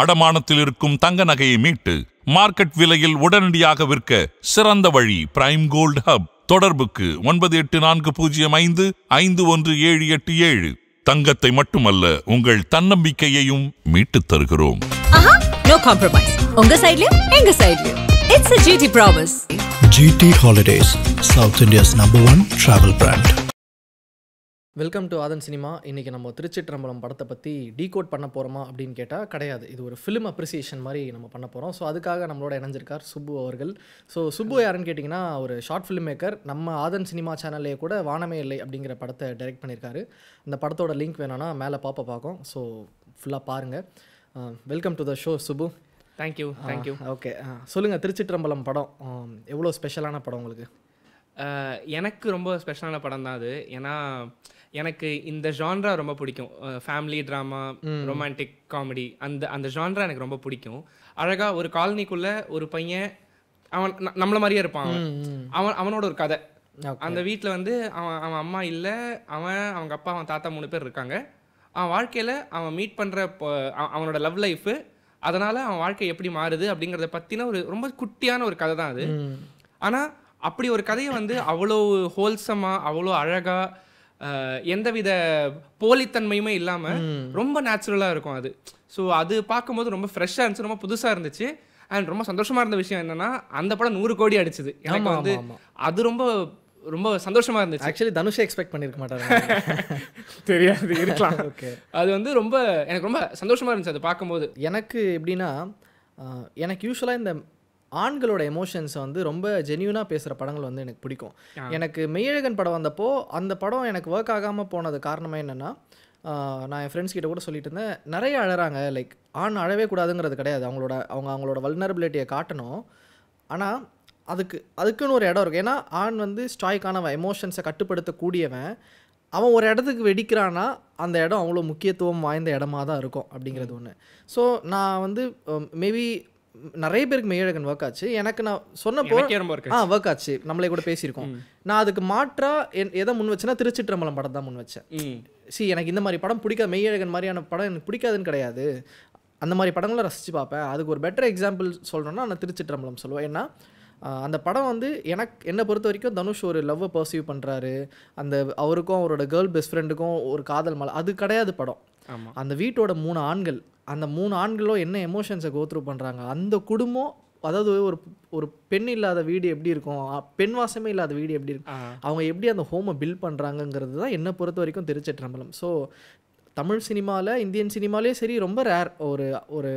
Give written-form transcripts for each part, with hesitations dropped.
அடமானத்தில் இருக்கும் தங்க நகையை மீட்டு மார்க்கெட் விலையில் உடனடியாக விற்க சிறந்த வழி பிரைம் கோல்ட் ஹப். தொடர்புக்கு 9840551787. தங்கத்தை மட்டுமல்ல, உங்கள் தன்னம்பிக்கையையும் மீட்டுத் தருகிறோம். No compromise. உங்க சைடுலயும் எங்க சைடுலயும். It's a GT promise. GT Holidays, South India's #1 travel brand. Welcome to Aadhan cinema. இன்றைக்கி நம்ம திருச்சிற்றம்பலம் படத்தை பற்றி டீகோட் பண்ண போகிறோமா அப்படின்னு கேட்டால் கிடையாது. இது ஒரு ஃபிலிம் அப்ரிசியேஷன் மாதிரி நம்ம பண்ண போகிறோம். ஸோ அதுக்காக நம்மளோட இணைஞ்சிருக்கார் சுப்பு அவர்கள். ஸோ சுப்பு யாருன்னு கேட்டிங்கன்னா, ஒரு ஷார்ட் ஃபிலிம் மேக்கர். நம்ம ஆதன் சினிமா சேனல்லே கூட வானமே இல்லை அப்படிங்கிற படத்தை டைரக்ட் பண்ணியிருக்காரு. அந்த படத்தோட லிங்க் வேணும்னா மேலே பார்க்கும். ஸோ ஃபுல்லாக பாருங்கள். Welcome to the show Subbu. Thank you. Okay, சொல்லுங்கள், திருச்சிற்றம்பலம் படம் எவ்வளோ ஸ்பெஷலான படம் உங்களுக்கு? எனக்கு ரொம்ப ஸ்பெஷலான படம் தான் அது. ஏன்னா எனக்கு இந்த ஜான்ரா ரொம்ப பிடிக்கும். ஃபேமிலி ட்ராமா, ரொமான்டிக் காமெடி, அந்த ஜான்ரா எனக்கு ரொம்ப பிடிக்கும். அழகாக ஒரு காலனிக்குள்ளே ஒரு பையன், அவன் நம்மள மாதிரியே இருப்பான். அவனோட ஒரு கதை. அந்த வீட்டில் வந்து அவன் அம்மா இல்லை, அவங்க அப்பா, அவன் தாத்தா 3 பேர் இருக்காங்க. அவன் வாழ்க்கையில் அவன் மீட் பண்ணுற அவனோட லவ் லைஃபு, அதனால் அவன் வாழ்க்கை எப்படி மாறுது அப்படிங்கிறத பற்றின ஒரு ரொம்ப குட்டியான ஒரு கதை தான் அது. ஆனால் அப்படி ஒரு கதையை வந்து அவ்வளோ ஹோல்சமாக, அவ்வளோ அழகாக, எந்தவித போலித்தன்மையுமே இல்லாமல் ரொம்ப நேச்சுரலாக இருக்கும் அது. ஸோ அது பார்க்கும்போது ரொம்ப ஃப்ரெஷ்ஷாக இருந்துச்சு, ரொம்ப புதுசாக இருந்துச்சு. அண்ட் ரொம்ப சந்தோஷமாக இருந்த விஷயம் என்னென்னா, அந்த படம் 100 கோடி அடிச்சுது. எனக்கு வந்து அது ரொம்ப ரொம்ப சந்தோஷமாக இருந்துச்சு. ஆக்சுவலி தனுஷை எக்ஸ்பெக்ட் பண்ணியிருக்க மாட்டாங்க, தெரியாது, இருக்கலாம். ஓகே, அது வந்து ரொம்ப எனக்கு ரொம்ப சந்தோஷமாக இருந்துச்சு அது பார்க்கும்போது. எனக்கு எப்படின்னா, எனக்கு யூஸ்வலாக இந்த ஆண்களோட எமோஷன்ஸை வந்து ரொம்ப ஜென்யூனாக பேசுகிற படங்கள் வந்து எனக்கு பிடிக்கும். எனக்கு மெய்யழகன் படம் வந்தப்போ அந்த படம் எனக்கு ஒர்க் ஆகாமல் போனது காரணமே என்னென்னா, நான் என் ஃப்ரெண்ட்ஸ் கிட்ட கூட சொல்லிட்டு இருந்தேன், நிறைய அழறாங்க. லைக் ஆண் அழவே கூடாதுங்கிறது கிடையாது, அவங்களோட வல்னரபிலிட்டியை காட்டணும். ஆனால் அதுக்குன்னு ஒரு இடம் இருக்குது. ஏன்னா ஆண் வந்து ஸ்டாய்க்கானவன், எமோஷன்ஸை கட்டுப்படுத்தக்கூடியவன். அவன் ஒரு இடத்துக்கு வெடிக்கிறான்னா அந்த இடம் அவ்வளோ முக்கியத்துவம் வாய்ந்த இடமா தான் இருக்கும் அப்படிங்கிறது ஒன்று. ஸோ நான் வந்து மேபி நிறைய பேருக்கு மெய்யழகன் ஒர்க் ஆச்சு. எனக்கு நான் சொன்னப்போ ஒர்க் ஆச்சு, நம்மளே கூட பேசியிருக்கோம். நான் அதுக்கு மாற்றாக எதை முன் வச்சேன்னா திருச்சிற்றம்பலம் படம் தான் முன் வச்சேன். எனக்கு இந்த மாதிரி படம் பிடிக்காது, மெய்யழகன் மாதிரியான படம் எனக்கு பிடிக்காதுன்னு கிடையாது, அந்த மாதிரி படங்களை ரசித்து பார்ப்பேன். அதுக்கு ஒரு பெட்டர் எக்ஸாம்பிள் சொல்லணும்னா நான் திருச்சிற்றம்பலம் சொல்லுவேன். ஏன்னா அந்த படம் வந்து என்னை பொறுத்த வரைக்கும் தனுஷ் ஒரு லவ்வை பர்சீவ் பண்ணுறாரு, அவருக்கும் அவரோட கேர்ள் பெஸ்ட் ஃப்ரெண்டுக்கும் ஒரு காதல் மலை, அது கிடையாது படம். அந்த வீட்டோட 3 ஆண்கள், அந்த 3 ஆண்களும் என்ன எமோஷன்ஸை கோத்ரூ பண்ணுறாங்க, அந்த குடும்பம், அதாவது ஒரு பெண் இல்லாத வீடு எப்படி இருக்கும், பெண் வாசமே இல்லாத வீடு எப்படி இருக்கும், அவங்க எப்படி அந்த ஹோமை பில்ட் பண்ணுறாங்கங்கிறது தான் என்னை பொறுத்த வரைக்கும் திருச்சிற்றம்பலம். ஸோ தமிழ் சினிமாவில், இந்தியன் சினிமாலேயே சரி, ரொம்ப ரேர் ஒரு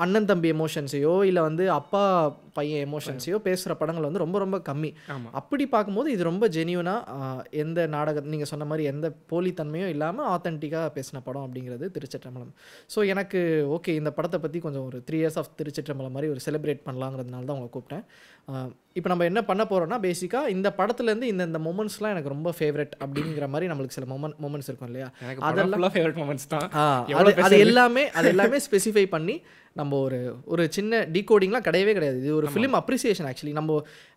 அண்ணன் தம்பி எமோஷன்ஸையோ இல்லை வந்து அப்பா பையன் எமோஷன்ஸையோ பேசுகிற படங்கள் வந்து ரொம்ப ரொம்ப கம்மி. அப்படி பார்க்கும்போது இது ரொம்ப ஜென்யூனாக, எந்த நாடகம் நீங்கள் சொன்ன மாதிரி எந்த போலித்தன்மையும் இல்லாமல் ஆத்தென்டிக்காக பேசின படம் அப்படிங்கிறது திருச்சிற்றம்பலம். ஸோ எனக்கு ஓகே, இந்த படத்தை பற்றி கொஞ்சம் ஒரு 3 years ஆஃப் திருச்சிற்றம்பலம் மாதிரி ஒரு செலிப்ரேட் பண்ணலாங்கிறதுனால தான் உங்களை கூப்பிட்டேன். இப்போ நம்ம என்ன பண்ண போகிறோம்னா, பேசிக்காக இந்த படத்துலேருந்து இந்த மொமெண்ட்ஸ்லாம் எனக்கு ரொம்ப ஃபேவரட் அப்படிங்கிற மாதிரி நம்மளுக்கு சில மொமெண்ட்ஸ் இருக்கும் இல்லையா, அதெல்லாம் ஃபேவரட் மொமெண்ட்ஸ் தான். அது எல்லாமே ஸ்பெசிஃபை பண்ணி நம்ம ஒரு சின்ன டீகோடிங்லாம் கிடையவே கிடையாது. இது ஒரு ஃபிலிம் அப்ரிசியேஷன்.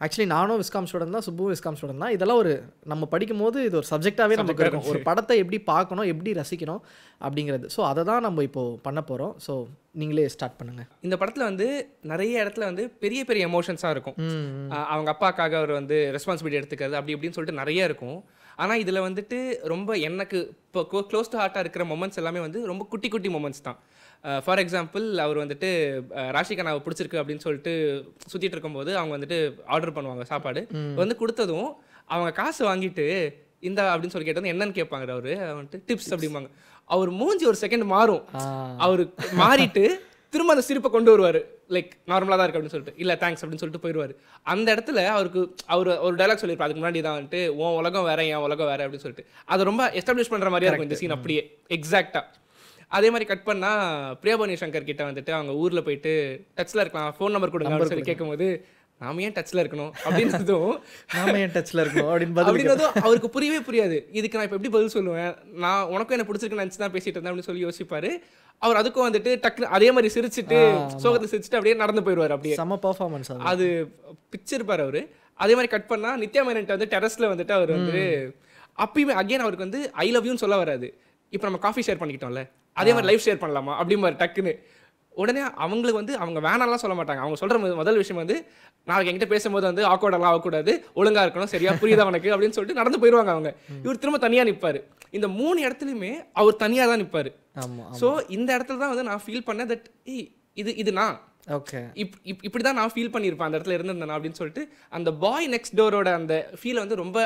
ஆக்சுவலி நானும் விஸ்காம் ஸ்டூடெண்ட் தான், சுப்புவும் விஸ்காம் ஸ்டூடெண்ட் தான். இதெல்லாம் நம்ம படிக்கும்போது இது ஒரு சப்ஜெக்டாகவே நமக்கு இருக்கும், ஒரு படத்தை எப்படி பார்க்கணும், எப்படி ரசிக்கணும் அப்படிங்கிறது. ஸோ அதை தான் நம்ம இப்போது பண்ண போகிறோம். ஸோ நீங்களே ஸ்டார்ட் பண்ணுங்கள். இந்த படத்தில் வந்து நிறைய இடத்துல வந்து பெரிய பெரிய எமோஷன்ஸாக இருக்கும். அவங்க அப்பாக்காக அவர் வந்து ரெஸ்பான்சிபிலிட்டி எடுத்துக்கிறது, அப்படி இப்படின்னு சொல்லிட்டு நிறைய இருக்கும். ஆனால் இதில் வந்துட்டு ரொம்ப எனக்கு இப்போ க்ளோஸ் டு ஹார்ட்டாக இருக்கிற மொமெண்ட்ஸ் எல்லாமே வந்து ரொம்ப குட்டி குட்டி மொமெண்ட்ஸ் தான். ஃபார் எக்ஸாம்பிள், அவர் வந்துட்டு ராஷிகனாவை பிடிச்சிருக்கு அப்படின்னு சொல்லிட்டு சுற்றிட்டு இருக்கும்போது அவங்க வந்துட்டு ஆர்டர் பண்ணுவாங்க சாப்பாடு. வந்து கொடுத்ததும் அவங்க காசு வாங்கிட்டு இந்த அப்படின்னு சொல்லி கேட்டது என்னன்னு கேட்பாங்க. அவர் வந்துட்டு டிப்ஸ் அப்படிம்பாங்க. அவர் மூஞ்சி ஒரு செகண்ட் மாறும். அவர் மாறிட்டு திரும்ப அந்த சிரிப்பை கொண்டு வருவார். லைக் நார்மலாக தான் இருக்குது அப்படின்னு சொல்லிட்டு, இல்லை தேங்க்ஸ் அப்படின்னு சொல்லிட்டு போயிடுவார். அந்த இடத்துல அவர் ஒரு டைலாக் சொல்லியிருப்பார் அதுக்கு முன்னாடி தான் வந்துட்டு, உன் உலகம் வேற, என் உலகம் வேற அப்படின்னு சொல்லிட்டு. அதை ரொம்ப எஸ்டாப்ளிஷ் பண்ணுற மாதிரியா இருக்கும் இந்த சீன் அப்படியே எக்ஸாக்டாக. அதே மாதிரி கட் பண்ணால் பிரியாபவானி சங்கர் கிட்ட வந்துட்டு அவங்க ஊரில் போயிட்டு டச்சில் இருக்கலாம், ஃபோன் நம்பர் கொடுங்க அப்படின்னு சொல்லி கேட்கும்போது, நாம ஏன் டச்சில் இருக்கணும் அப்படின்றதும் அப்படின்றதும் அவருக்கு புரியவே புரியாது. இதுக்கு நான் இப்போ எப்படி பதில் சொல்லுவேன், நான் உனக்கும் என்ன பிடிச்சிருக்குன்னு நினச்சி தான் பேசிட்டு இருந்தேன் அப்படின்னு சொல்லி யோசிப்பார். அவர் அதுக்கும் வந்துட்டு டக்கு அதே மாதிரி சிரிச்சுட்டு சோகத்தை சிரிச்சுட்டு அப்படியே நடந்து போயிடுவார். அப்படியே செம பெர்ஃபார்மன்ஸ் அது பிச்சிருப்பார் அவர். அதே மாதிரி கட் பண்ணால் நித்யா மேனன்ட்ட வந்து டெரஸில் வந்துட்டு அவர் வந்து அப்பயுமே அகெயின் அவருக்கு வந்து ஐ லவ் யூன்னு சொல்ல வராது. இப்போ நம்ம காஃபி ஷேர் பண்ணிக்கிட்டோம்ல, அதே மாதிரி லைஃப் ஷேர் பண்ணலாமா அப்படிம்பாரு டக்குன்னு. உடனே அவங்களுக்கு வந்து அவங்க வேணாம்லாம் சொல்ல மாட்டாங்க. அவங்க சொல்கிற முதல் விஷயம் வந்து நாளைக்கு என்கிட்ட பேசும்போது வந்து ஆக்வர்டெல்லாம் ஆகக்கூடாது, ஒழுங்காக இருக்கணும், சரியா புரியுதா உனக்கு அப்படின்னு சொல்லிட்டு நடந்து போயிடுவாங்க அவங்க. இவர் திரும்ப தனியாக நிற்பார். இந்த 3 இடத்துலையுமே அவர் தனியாக தான் நிற்பார். ஸோ இந்த இடத்துல தான் வந்து நான் ஃபீல் பண்ணேன் தட் இது நான் ஓகே இப்படி தான் நான் ஃபீல் பண்ணியிருப்பேன் அந்த இடத்துல இருந்திருந்தேன் அப்படின்னு சொல்லிட்டு அந்த பாய் நெக்ஸ்ட் டோரோட அந்த ஃபீலை வந்து ரொம்ப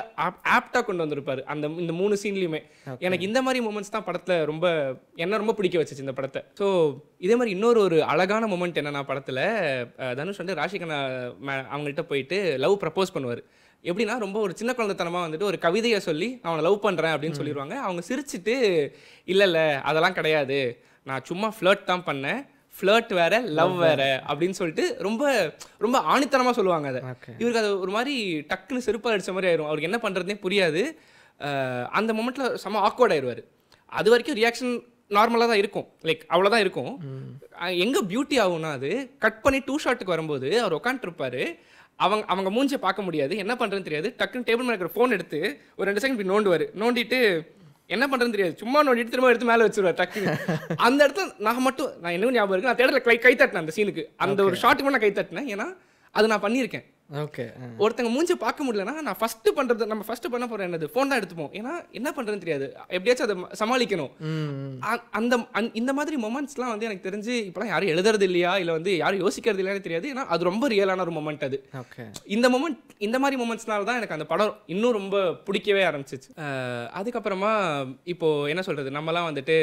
ஆப்டாக கொண்டு வந்திருப்பாரு இந்த 3 சீன்லையுமே. எனக்கு இந்த மாதிரி மூமெண்ட்ஸ் தான் படத்தில் ரொம்ப பிடிக்க வச்சுச்சு இந்த படத்தை. ஸோ இதே மாதிரி இன்னொரு அழகான மூமெண்ட் என்னன்னா, படத்தில் தனுஷ் வந்து ராஷிகண்ணா அவங்கள்ட்ட போயிட்டு லவ் ப்ரப்போஸ் பண்ணுவார். எப்படின்னா ரொம்ப ஒரு சின்ன குழந்தைத்தனமாக வந்துட்டு ஒரு கவிதையை சொல்லி அவனை லவ் பண்ணுறேன் அப்படின்னு சொல்லிடுவாங்க. அவங்க சிரிச்சுட்டு இல்லை அதெல்லாம் கிடையாது, நான் சும்மா ஃப்ளர்ட் தான் பண்ணேன், ஃப்ளர்ட் வேற லவ் வேற அப்படின்னு சொல்லிட்டு ரொம்ப ரொம்ப ஆணித்தனமாக சொல்லுவாங்க. அதை இவருக்கு அது ஒரு மாதிரி டக்குன்னு செருப்பாக அடித்த மாதிரி ஆயிரும். அவருக்கு என்ன பண்ணுறதுனே புரியாது. அந்த மொமெண்ட்டில் செம்ம ஆக்வர்ட் ஆயிடுவார். அது வரைக்கும் ரியாக்ஷன் நார்மலாக தான் இருக்கும், லைக் அவ்வளோதான் இருக்கும். எங்கே பியூட்டி ஆகும்னா அது கட் பண்ணி 2 ஷாட்டுக்கு வரும்போது அவர் உட்காந்துருப்பாரு. அவங்க மூஞ்சியை பார்க்க முடியாது, என்ன பண்ணுறதுன்னு தெரியாது. டக்குன்னு டேபிள் மேலே இருக்கிற ஃபோன் எடுத்து ஒரு 2 செகண்ட் இப்படி நோண்டுவார். நோண்டிட்டு என்ன பண்ணுறதுன்னு தெரியாது, சும்மா நோண்டிட்டு திரும்ப எடுத்து மேலே வச்சுருவார் டக்குன்னு. அந்த இடத்துல நான் என்ன ஞாபகம் இருக்கு, நான் தேடல கை தட்டினேன் அந்த சீனுக்கு. அந்த ஒரு ஷாட்டுக்கு நான் கை தட்டினேன், ஏன்னா அது நான் பண்ணியிருக்கேன். ஓகே ஒருத்தங்க மூஞ்சி பார்க்க முடியலன்னா நான் ஃபர்ஸ்ட் பண்ணுறது, நம்ம ஃபர்ஸ்ட் பண்ண போகிற என்னது ஃபோன் தான் எடுத்துப்போம். ஏன்னா என்ன பண்ணுறதுன்னு தெரியாது, எப்படியாச்சும் அதை சமாளிக்கணும். இந்த மாதிரி மொமெண்ட்ஸ்லாம் வந்து எனக்கு தெரிஞ்சு இப்போலாம் யாரும் எழுதுறது இல்லையா இல்லை வந்து யாரும் யோசிக்கிறது இல்லையான்னு தெரியாது. ஏன்னா அது ரொம்ப ரியலான ஒரு மொமெண்ட் அது. இந்த மாதிரி மொமெண்ட்ஸ்னால தான் எனக்கு அந்த படம் இன்னும் ரொம்ப பிடிக்கவே ஆரம்பிச்சிச்சு. அதுக்கப்புறமா இப்போ என்ன சொல்கிறது, நம்மலாம் வந்துட்டு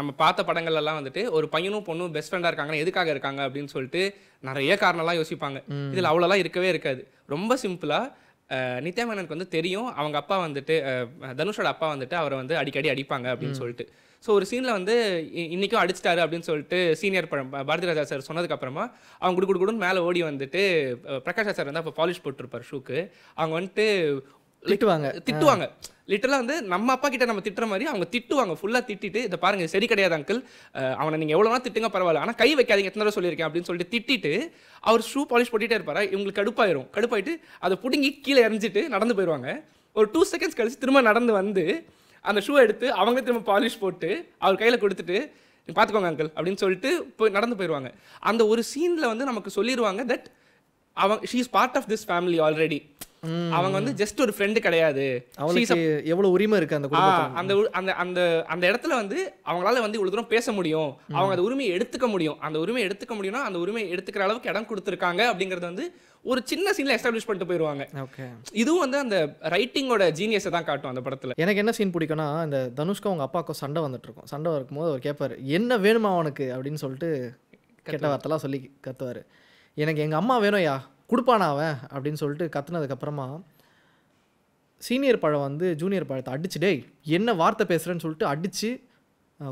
நம்ம பார்த்த படங்கள்லாம் வந்துட்டு ஒரு பையனும் பொண்ணும் பெஸ்ட் ஃப்ரெண்டாக இருக்காங்கன்னா எதுக்காக இருக்காங்க அப்படின்னு சொல்லிட்டு நிறைய காரணம்லாம் யோசிப்பாங்க. இதில் அவ்வளோலாம் இருக்கவே இருக்காது. ரொம்ப சிம்பிளாக நித்யா மேனனுக்கு வந்து தெரியும் அவங்க அப்பா வந்துட்டு தனுஷோட அப்பா வந்துட்டு அவரை வந்து அடிக்கடி அடிப்பாங்க அப்படின்னு சொல்லிட்டு. ஸோ ஒரு சீனில் வந்து இன்றைக்கும் அடிச்சிட்டாரு அப்படின்னு சொல்லிட்டு சீனியர் பாரதி ராஜா சார் சொன்னதுக்கப்புறமா அவங்க குடுக்குன்னு மேலே ஓடி வந்துட்டு பிரகாஷ் சார் வந்து அப்போ பாலிஷ் போட்டிருப்பார் ஷூக்கு. அவங்க வந்துட்டு திட்டுவாங்க. லிட்டரலாக வந்து நம்ம அப்பா கிட்ட நம்ம திட்டுற மாதிரி அவங்க திட்டுவாங்க. ஃபுல்லாக திட்டிட்டு இதை பாருங்க சரி கிடையாது அங்கிள், அவனை நீங்கள் எவ்வளோனா திட்டுங்க பரவாயில்ல, ஆனால் கை வைக்காதீங்க எத்தனை தடவை சொல்லியிருக்கேன் அப்படின்னு சொல்லிட்டு திட்டிட்டு அவர் ஷூ பாலிஷ் போட்டுகிட்டே இருப்பாரா. இவங்களுக்கு கடுப்பாயிட்டு அதை பிடுங்கி கீழே எறிஞ்சிட்டு நடந்து போயிடுவாங்க. ஒரு 2 செகண்ட்ஸ் கழிச்சு திரும்ப நடந்து வந்து அந்த ஷூ எடுத்து அவங்க திரும்ப பாலிஷ் போட்டு அவர் கையில் கொடுத்துட்டு பார்த்துக்கோங்க அங்கிள் அப்படின்னு சொல்லிட்டு போய் நடந்து போயிடுவாங்க. அந்த ஒரு சீனில் வந்து நமக்கு சொல்லிடுவாங்க that she is part of this family already. அவங்க வந்து ஜஸ்ட் ஒரு ஃப்ரெண்டு கிடையாது, அவங்களுக்கு எவ்வளவு உரிமை இருக்கு அந்த அந்த இடத்துல வந்து அவங்களால வந்து இவ்வளவு தூரம் பேச முடியும், அவங்க அந்த உரிமையை எடுத்துக்க முடியும். அந்த உரிமையை எடுத்துக்க முடியும்னா அந்த உரிமையை எடுத்துக்கிற அளவுக்கு இடம் கொடுத்துருக்காங்க அப்படிங்கிறது வந்து ஒரு சின்ன சீன்ல எஸ்டாப்ளிஷ் பண்ணிட்டு போயிடுவாங்க. இதுவும் வந்து அந்த ரைட்டிங்கோட ஜீனியஸை தான் காட்டும் அந்த படத்துல. எனக்கு என்ன சீன் பிடிக்கும்னா, இந்த தனுஷ்க்கும் அவங்க அப்பாவுக்கும் சண்டை வந்துட்டு இருக்கும். சண்டை இருக்கும்போது அவர் கேட்பாரு என்ன வேணுமா அவனுக்கு அப்படின்னு சொல்லிட்டு கெட்ட வார்த்தைலாம் சொல்லி கத்துவார். எனக்கு எங்கள் அம்மா வேணும்யா கொடுப்பானா அவன் அப்படின்னு சொல்லிட்டு கத்துனதுக்கப்புறமா சீனியர் பழம் வந்து ஜூனியர் பழத்தை அடிச்சு டேய் என்ன வார்த்தை பேசுகிறேன்னு சொல்லிட்டு அடித்து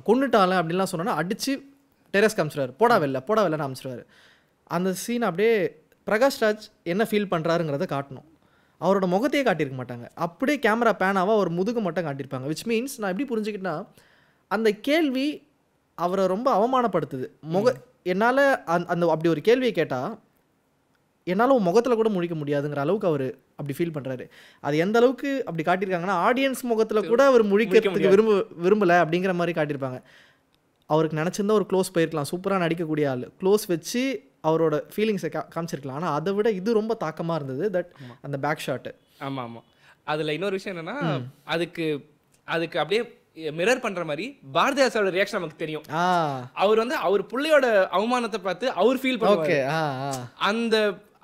கொண்டுட்டால அப்படின்லாம் சொன்னோன்னா அடித்து டெரஸ் காமிச்சிடுவார். போடா வெளிலன்னு அமைச்சிடுவார். அந்த சீன் அப்படியே பிரகாஷ்ராஜ் என்ன ஃபீல் பண்ணுறாருங்கிறத காட்டணும். அவரோட முகத்தையே காட்டியிருக்க மாட்டாங்க, அப்படியே கேமரா பேனாவாக ஒரு முதுகு மட்டும் காட்டியிருப்பாங்க. விச் மீன்ஸ் நான் எப்படி புரிஞ்சுக்கிட்டேன்னா அந்த கேள்வி அவரை ரொம்ப அவமானப்படுத்துது. என்னால் அந்த அப்படி ஒரு கேள்வியை கேட்டால் என்னால் முகத்தில் கூட முழிக்க முடியாதுங்கிற அளவுக்கு அவர் அப்படி ஃபீல் பண்ணுறாரு. அது எந்த அளவுக்கு அப்படி காட்டியிருக்காங்கன்னா ஆடியன்ஸ் முகத்தில் கூட அவர் முழிக்கிறதுக்கு விரும்பலை அப்படிங்கிற மாதிரி காட்டியிருப்பாங்க. அவருக்கு நினச்சிருந்தா ஒரு க்ளோஸ் போயிருக்கலாம், சூப்பராக நடிக்கக்கூடிய ஆள் க்ளோஸ் வச்சு அவரோட ஃபீலிங்ஸை காமிச்சிருக்கலாம். ஆனால் அதை விட இது ரொம்ப தாக்கமாக இருந்தது தட் அந்த பேக் ஷாட்டு. ஆமாம் அதில் இன்னொரு விஷயம் என்னென்னா அதுக்கு அப்படியே மிரர் பண்ற மாதிரி பாரதியாரோட ரியாக்ஷன் நமக்கு தெரியும். அவர் வந்து அவர் புள்ளையோட அவமானத்தை பார்த்து அவர் ஃபீல் பண்ணுவாரு. அந்த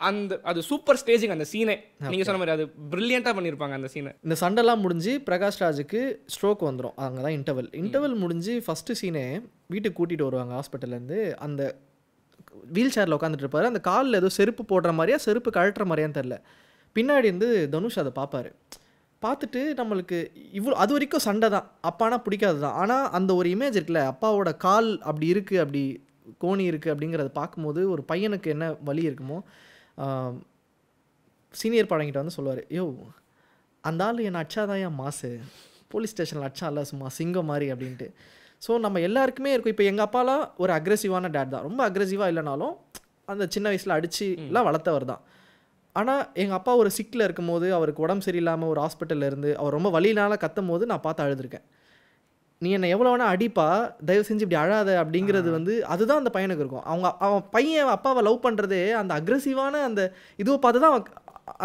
அந்த அது சூப்பர் ஸ்டேஜிங் அந்த சீனே நீங்க சொன்ன மாதிரி அது பிரில்லியண்டா பண்ணிருப்பாங்க அந்த சீனை. இந்த சண்டைலாம் முடிஞ்சு பிரகாஷ் ராஜுக்கு ஸ்ட்ரோக் வந்துடும். அங்கே தான் இன்டர்வல் முடிஞ்சு ஃபர்ஸ்ட் சீனே வீட்டுக்கு கூட்டிகிட்டு வருவாங்க ஹாஸ்பிட்டல்லேருந்து. அந்த வீல் சேரில் உட்காந்துட்டு இருப்பாரு. அந்த காலில் ஏதோ செருப்பு போடுற மாதிரியா செருப்பு கழட்டுற மாதிரியான்னு தெரில. பின்னாடி வந்து தனுஷ் அதை பார்ப்பாரு. பார்த்துட்டு நம்மளுக்கு அது வரைக்கும் சண்டை தான், அப்பானா பிடிக்காது தான். ஆனால் அந்த ஒரு இமேஜ் இருக்குல்ல, அப்பாவோட கால் அப்படி இருக்குது, அப்படி கோணி இருக்குது அப்படிங்கிறத பார்க்கும்போது ஒரு பையனுக்கு என்ன வலி இருக்குமோ. சீனியர் பழங்கிட்ட வந்து சொல்லுவார், யோ அந்த ஆள் என்னை அச்சாதான் என் மாசு, போலீஸ் ஸ்டேஷனில் அச்சா இல்லை சும்மா சிங்கம் மாதிரி அப்படின்ட்டு. ஸோ நம்ம எல்லாருக்குமே இருக்கும். இப்போ எங்கள் அப்பாலாம் ஒரு அக்ரெசிவான டேட் தான், ரொம்ப அக்ரெசிவாக இல்லைனாலும் அந்த சின்ன வயசில் அடிச்சுலாம் வளர்த்தவர் தான். ஆனால் எங்கள் அப்பா ஒரு சிக்கில் இருக்கும்போது அவருக்கு உடம்பு சரியில்லாமல் ஒரு ஹாஸ்பிட்டலில் இருந்து அவர் ரொம்ப வலியினால் கத்தும் போது நான் பார்த்து அழுதுருக்கேன். நீ என்னை எவ்வளோ வேணா அடிப்பா, தயவு செஞ்சு இப்படி அழாத அப்படிங்கிறது வந்து அதுதான் அந்த பையனுக்கு இருக்கும். அவன் பையன் அப்பாவை லவ் பண்ணுறதே அந்த அக்ரெசிவான அந்த இதுவை பார்த்து தான்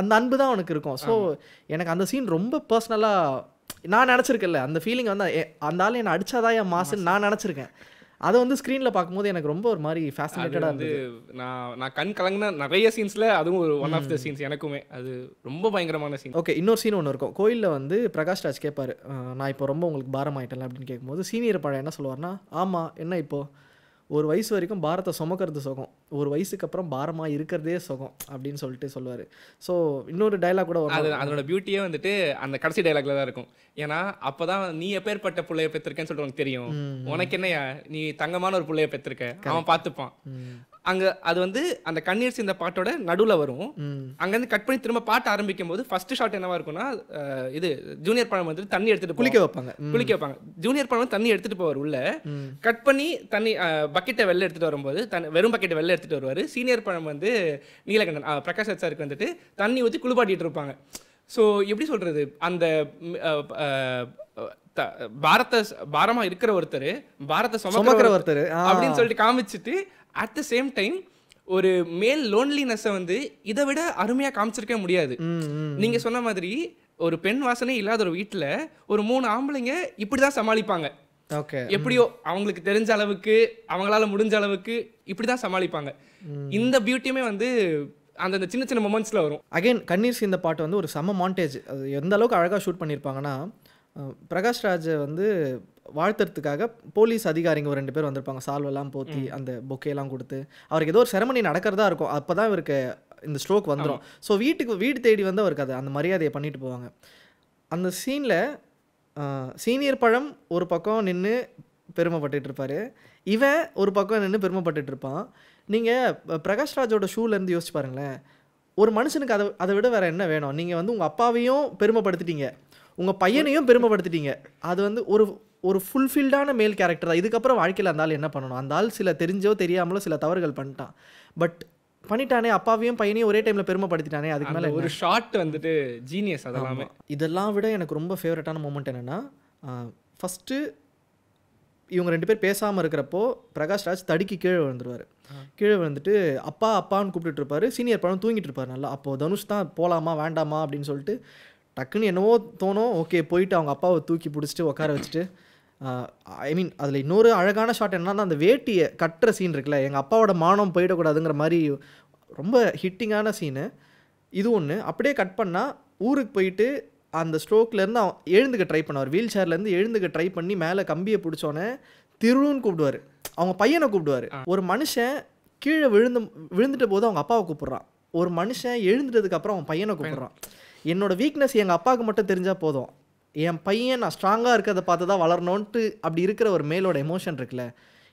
அந்த அன்பு தான் அவனுக்கு இருக்கும். ஸோ எனக்கு அந்த சீன் ரொம்ப பர்சனலாக நான் நினச்சிருக்கேன்ல, அந்த ஃபீலிங் வந்து அந்த ஆள் என்னை அடிச்சாதான் என் மாசுன்னு நான் நினச்சிருக்கேன். அதை வந்து ஸ்க்ரீனில் பார்க்கும்போது எனக்கு ரொம்ப ஒரு மாதிரி ஃபேசினேட்டடாக வந்து நான் கண் கலங்கின நிறைய சீன்ஸில் அதுவும் ஒரு ஒன் ஆஃப் த சீன்ஸ். எனக்குமே அது ரொம்ப பயங்கரமான சீன். ஓகே, இன்னொரு சீன் ஒன்று இருக்கும். கோயிலில் வந்து பிரகாஷ் ராஜ் கேட்பார், நான் இப்போ ரொம்ப உங்களுக்கு பாரம் ஆகிட்டேன் அப்படின்னு கேட்கும்போது சீனியர் பழம் என்ன சொல்லுவார்னா, ஆமாம் என்ன இப்போது ஒரு வயசு வரைக்கும் பாரத்தை சுமக்கிறது சுகம், ஒரு வயசுக்கு அப்புறம் பாரமாக இருக்கிறதே சுகம் அப்படின்னு சொல்லிட்டு சொல்லுவார். ஸோ இன்னொரு டைலாக் கூட அதோட பியூட்டியே வந்துட்டு அந்த கடைசி டைலாக்ல தான் இருக்கும். ஏன்னா அப்போ தான் நீ எப்பேற்பட்ட பிள்ளைய பெற்றிருக்கேன்னு சொல்லிட்டு உனக்கு தெரியும், உனக்கு என்னையா நீ தங்கமான ஒரு பிள்ளைய பெற்றிருக்க, அவன் பார்த்துப்பான். அங்கே அது வந்து அந்த கண்ணீர் சிந்த பாட்டோட நடுவில் வரும். அங்கேருந்து கட் பண்ணி திரும்ப பாட்டு ஆரம்பிக்கும் போது ஃபர்ஸ்ட் ஷாட் என்னவா இருக்கும்னா, இது ஜூனியர் பழம் வந்து தண்ணி எடுத்துட்டு குளிக்க வைப்பாங்க. ஜூனியர் பழம் தண்ணி எடுத்துட்டு போவார் உள்ள, கட் பண்ணி தண்ணி பக்கெட்டை வெளில எடுத்துட்டு வரும்போது வெறும் பக்கெட்டை வெளில எடுத்துட்டு வருவார். சீனியர் பழம் வந்து நீலகண்டன் பிரகாஷ் ராஜ் சாருக்கு வந்துட்டு தண்ணி ஊற்றி குளிப்பாட்டிட்டு இருப்பாங்க. ஸோ எப்படி சொல்றது, அந்த பாரமா இருக்கிற ஒருத்தர் பாரத்தை சுமக்கிற ஒருத்தர் அப்படின்னு சொல்லிட்டு காமிச்சிட்டு அட் த சேம் டைம் ஒரு மேல் லோன்லினஸை வந்து இதை விட அருமையா காமிச்சிருக்க முடியாது. நீங்க சொன்ன மாதிரி ஒரு பெண் வாசனை இல்லாத ஒரு வீட்டில் ஒரு 3 ஆம்பளைங்க இப்படிதான் சமாளிப்பாங்க. ஓகே, எப்படியோ அவங்களுக்கு தெரிஞ்ச அளவுக்கு அவங்களால முடிஞ்ச அளவுக்கு இப்படிதான் சமாளிப்பாங்க. இந்த பியூட்டியுமே வந்து அந்த சின்ன சின்ன மொமெண்ட்ஸ்ல வரும். அகைன் கண்ணீர் சீந்த பாட்டு வந்து ஒரு செம்ம மாண்டேஜ். அது எந்த அளவுக்கு அழகாக ஷூட் பண்ணியிருப்பாங்கன்னா, பிரகாஷ் ராஜ் வந்து வாழ்த்துறதுக்காக போலீஸ் அதிகாரிங்க ஒரு 2 பேர் வந்திருப்பாங்க, சால்வெல்லாம் போத்தி அந்த பொக்கேலாம் கொடுத்து, அவருக்கு ஏதோ ஒரு செரமனி நடக்கிறதா இருக்கும். அப்போ தான் இவருக்கு இந்த ஸ்ட்ரோக் வந்துடும். ஸோ வீடு தேடி வந்து அவருக்கு அந்த மரியாதையை பண்ணிட்டு போவாங்க. அந்த சீனில் சீனியர் பழம் ஒரு பக்கம் நின்று பெருமைப்பட்டுட்டு இருப்பார், இவன் ஒரு பக்கம் நின்று பெருமைப்பட்டுட்டு இருப்பான். நீங்கள் பிரகாஷ் ராஜோட ஷூலேருந்து யோசிச்சு பாருங்களேன், ஒரு மனுஷனுக்கு அதை விட வேறு என்ன வேணும்? நீங்கள் வந்து உங்கள் அப்பாவையும் பெருமைப்படுத்திட்டீங்க, உங்கள் பையனையும் பெருமைப்படுத்திட்டீங்க. அது வந்து ஒரு ஃபுல்ஃபில்டான மேல் கேரக்டர் தான். இதுக்கப்புறம் வாழ்க்கையில் அந்த ஆள் என்ன பண்ணணும்? அந்த ஆள் சில தெரிஞ்சோ தெரியாமலோ சில தவறுகள் பண்ணிட்டான், பட் பண்ணிட்டானே, அப்பாவையும் பையனையும் ஒரே டைமில் பெருமைப்படுத்திட்டானே, அதுக்கு மேலே ஒரு ஷாட் வந்துட்டு ஜீனியஸ். அதெல்லாமே இதெல்லாம் விட எனக்கு ரொம்ப ஃபேவரட்டான மூமெண்ட் என்னென்னா, ஃபஸ்ட்டு இவங்க 2 பேர் பேசாமல் இருக்கிறப்போ பிரகாஷ் ராஜ் தடுக்கி கீழே விழுந்துருவார். கீழே விழுந்துட்டு அப்பான்னு கூப்பிட்டுட்டு இருப்பார். சீனியர் பழம் தூங்கிட்டு இருப்பார் நல்லா. அப்போது தனுஷ் தான் போகலாமா வேண்டாமா அப்படின்னு சொல்லிட்டு டக்குன்னு என்னவோ தோணும். ஓகே, போயிட்டு அவங்க அப்பாவை தூக்கி பிடிச்சிட்டு உட்கார வச்சுட்டு, ஐ மீன் அதில் இன்னொரு அழகான ஷாட் என்னன்னா, அந்த வேட்டியை கட்டுற சீன் இருக்குல்ல, எங்கள் அப்பாவோட மானம் போயிடக்கூடாதுங்கிற மாதிரி ரொம்ப ஹிட்டிங்கான சீனு இது ஒன்று. அப்படியே கட் பண்ணால் ஊருக்கு போயிட்டு அந்த ஸ்ட்ரோக்லேருந்து அவன் எழுந்துக்க ட்ரை பண்ணுவார். வீல் சேர்லேருந்து எழுந்துக்க ட்ரை பண்ணி மேலே கம்பியை பிடிச்சோன்னே திருன்னு கூப்பிடுவார், அவங்க பையனை கூப்பிடுவார். ஒரு மனுஷன் கீழே விழுந்துட்ட போது அவங்க அப்பாவை கூப்பிட்றான், ஒரு மனுஷன் எழுந்துட்டதுக்கு அப்புறம் அவன் பையனை கூப்பிட்றான். என்னோட வீக்னஸ் எங்கள் அப்பாவுக்கு மட்டும் தெரிஞ்சால் போதும், என் பையன் நான் ஸ்ட்ராங்காக இருக்கிறத பார்த்து தான் வளரணுன்ட்டு அப்படி இருக்கிற ஒரு மேலோட எமோஷன் இருக்குல்ல,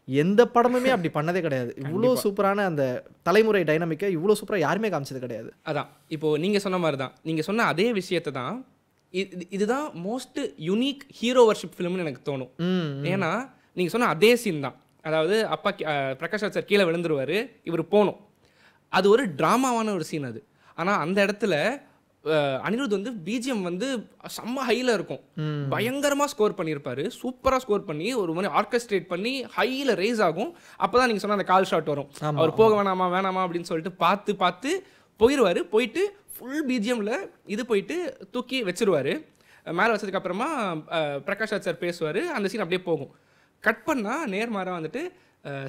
எந்த படமுமே அப்படி பண்ணதே கிடையாது. இவ்வளோ சூப்பரான அந்த தலைமுறை டைனமிக்கை இவ்வளோ சூப்பராக யாருமே காமிச்சது கிடையாது. அதான் இப்போது நீங்கள் சொன்ன மாதிரி தான், நீங்கள் சொன்ன அதே விஷயத்தை தான் இதுதான் மோஸ்ட் யூனிக் ஹீரோ வர்ஷிப் ஃபிலிம்னு எனக்கு தோணும். ஏன்னா நீங்கள் சொன்ன அதே சீன் தான், அதாவது அப்பா பிரகாஷ் ராஜ் சார் கீழே விழுந்துருவார், இவர் போகணும், அது ஒரு ட்ராமாவான ஒரு சீன் அது. ஆனால் அந்த இடத்துல அனிருத் வந்து பிஜிஎம் வந்து செம்ம ஹையில் இருக்கும், பயங்கரமாக ஸ்கோர் பண்ணியிருப்பாரு, சூப்பராக ஸ்கோர் பண்ணி ஒரு மாதிரி ஆர்கெஸ்ட்ரேட் பண்ணி ஹையில் ரேஸ் ஆகும். அப்போ தான் நீங்கள் சொன்ன அந்த கால் ஷாட் வரும், அவர் போக வேணாமா அப்படின்னு சொல்லிட்டு பார்த்து போயிடுவார். போயிட்டு ஃபுல் பிஜிஎம்மில் இது போயிட்டு தூக்கி வச்சிருவார். மேலே வச்சதுக்கப்புறமா பிரகாஷ் ராஜ் சார் பேசுவார், அந்த சீன் அப்படியே போகும். கட் பண்ணால் நேர்மாறாக வந்துட்டு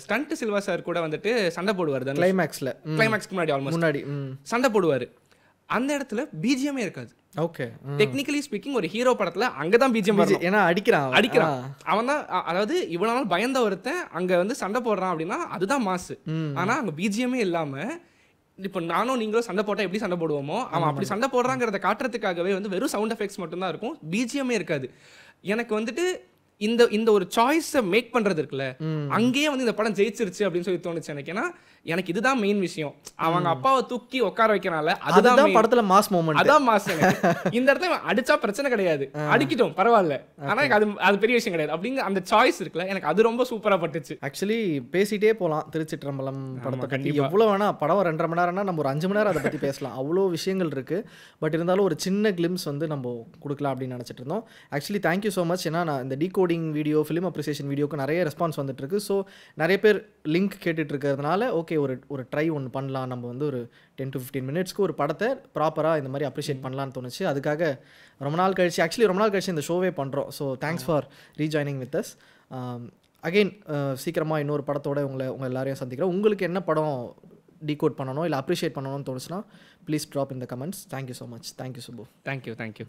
ஸ்டண்ட் சில்வா சார் கூட வந்துட்டு சண்டை போடுவார். கிளைமேக்ஸ்க்கு முன்னாடி ஆல்மோஸ்ட் சண்டை போடுவார். அந்த இடத்துல பிஜிஎம்மே இருக்காது. ஓகே, டெக்னிக்கலி ஸ்பீக்கிங் ஒரு ஹீரோ படத்துல அங்கதான் பிஜிஎம் வரும். ஏன்னா அடிக்கிறான் அவன் தான், அதாவது இவ்வளவு நாள் பயந்த ஒருத்தன் அங்க வந்து சண்டை போடுறான் அப்படின்னா அதுதான் மாசு. ஆனா அங்க பிஜிஎம்மே இல்லாம இப்போ நானும் நீங்களும் சண்டை போட்டால் எப்படி சண்டை போடுவோமோ அவன் அப்படி சண்டை போடுறாங்கிறத காட்டுறதுக்காகவே வந்து வெறும் சவுண்ட் எஃபெக்ட்ஸ் மட்டும்தான் இருக்கும், பிஜிஎம்மே இருக்காது. எனக்கு வந்துட்டு இந்த ஒரு சாய்ஸை மேக் பண்றது இருக்குல்ல, அங்கேயே வந்து இந்த படம் ஜெயிச்சிருச்சு அப்படின்னு சொல்லி தோணுச்சு எனக்கு. ஏன்னா எனக்கு இதுதான் மெயின் விஷயம், அவங்க அப்பாவை தூக்கி உட்கார வைக்கனால அதுதான் படத்துல மாஸ் மொமெண்ட், அதான் மாஸ். இந்த இடத்துல அடிச்சா பிரச்சனை கிடையாது, அடிக்கிட்டோம் பரவாயில்ல, ஆனா எனக்கு அது பெரிய விஷயம் கிடையாது அப்படிங்கிற அந்த சாய்ஸ் இருக்குல்ல, எனக்கு அது ரொம்ப சூப்பரா பட்டுச்சு. ஆக்சுவலி பேசிட்டே போகலாம் திருச்சிற்றம்பலம் படத்தை பற்றி, எவ்வளோ வேணா படம் 2.5 மணி நேரம்னா நம்ம ஒரு 5 மணி நேரம் அதை பற்றி பேசலாம், அவ்வளோ விஷயங்கள் இருக்கு. பட் இருந்தாலும் ஒரு சின்ன கிளிம்ஸ் வந்து நம்ம கொடுக்கலாம் அப்படின்னு நினச்சிட்டு இருந்தோம். Actually thank you so much. ஏன்னா நான் இந்த decoding coding video, film appreciation வீடியோக்கு நிறைய ரெஸ்பான்ஸ் வந்துட்டு இருக்கு. ஸோ நிறைய பேர் லிங்க் கேட்டுட்டு இருக்கிறதுனால ஓகே ஒரு ட்ரை ஒன்று பண்ணலாம், நம்ம வந்து ஒரு 10 to 15 மினிட்ஸ்க்கு ஒரு படத்தை ப்ராப்பராக இந்த மாதிரி அப்ரிஷியேட் பண்ணலான்னு தோணுச்சு. அதுக்காக ரொம்ப நாள் கழிச்சு இந்த ஷோவே பண்ணுறோம். So thanks for rejoining with us. Again சீக்கிரமாக இன்னொரு படத்தோட உங்கள் எல்லாரையும் சந்திக்கிறோம். உங்களுக்கு என்ன படம் டீகோட் பண்ணணும் இல்லை அப்ரிஷியேட் பண்ணணும்னு தோணுச்சுன்னா please drop in the comments. Thank you so much. Thank you Subbu. Thank you.